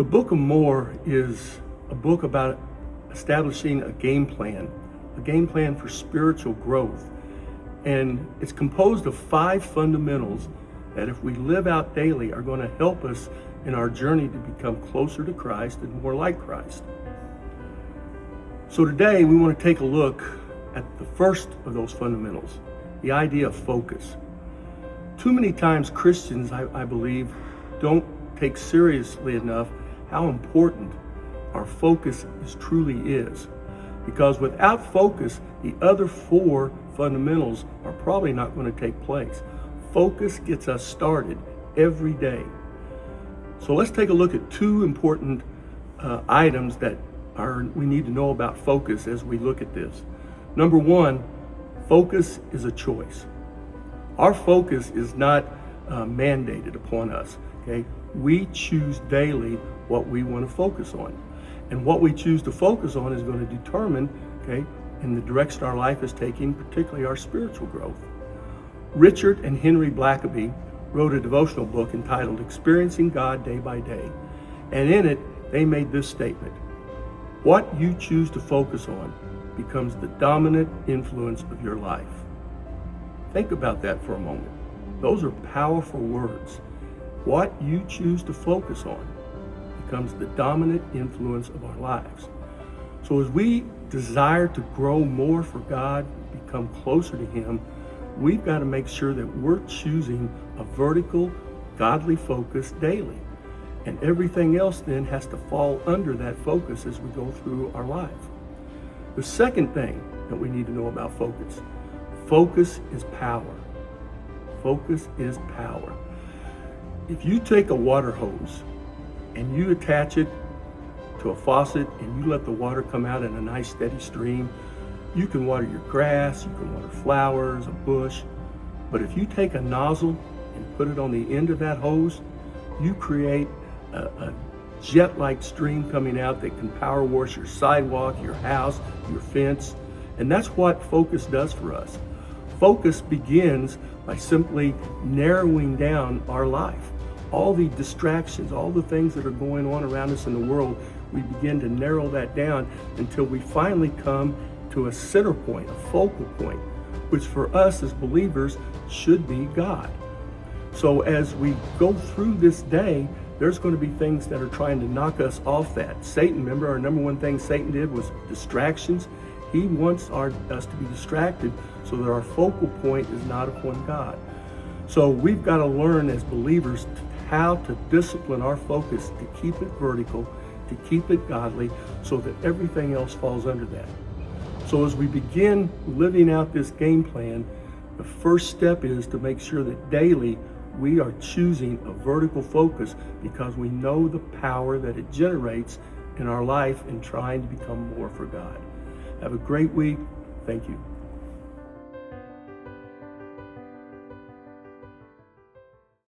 The Book of More is a book about establishing a game plan for spiritual growth. And it's composed of 5 fundamentals that, if we live out daily, are going to help us in our journey to become closer to Christ and more like Christ. So today we want to take a look at the first of those fundamentals, the idea of focus. Too many times Christians, I believe, don't take seriously enough how important our focus truly is. Because without focus, the other 4 fundamentals are probably not going to take place. Focus gets us started every day. So let's take a look at 2 important items that we need to know about focus as we look at this. Number 1, focus is a choice. Our focus is not mandated upon us. Okay, we choose daily what we want to focus on, and what we choose to focus on is going to determine, okay, in the direction our life is taking, particularly our spiritual growth. Richard and Henry Blackaby wrote a devotional book entitled Experiencing God Day by Day, and in it they made this statement: what you choose to focus on becomes the dominant influence of your life. Think about that for a moment. Those are powerful words. What you choose to focus on becomes the dominant influence of our lives. So as we desire to grow more for God, become closer to Him, we've got to make sure that we're choosing a vertical, godly focus daily. And everything else then has to fall under that focus as we go through our life. The second thing that we need to know about focus is power. Focus is power. If you take a water hose and you attach it to a faucet and you let the water come out in a nice steady stream, you can water your grass, you can water flowers, a bush. But if you take a nozzle and put it on the end of that hose, you create a jet-like stream coming out that can power wash your sidewalk, your house, your fence. And that's what focus does for us. Focus begins by simply narrowing down our life. All the distractions, all the things that are going on around us in the world, we begin to narrow that down until we finally come to a center point, a focal point, which for us as believers should be God. So as we go through this day, there's going to be things that are trying to knock us off that. Satan, remember, our number 1 thing Satan did was distractions. He wants us to be distracted so that our focal point is not upon God. So we've got to learn as believers how to discipline our focus to keep it vertical, to keep it godly, so that everything else falls under that. So as we begin living out this game plan, the first step is to make sure that daily we are choosing a vertical focus, because we know the power that it generates in our life in trying to become more for God. Have a great week. Thank you.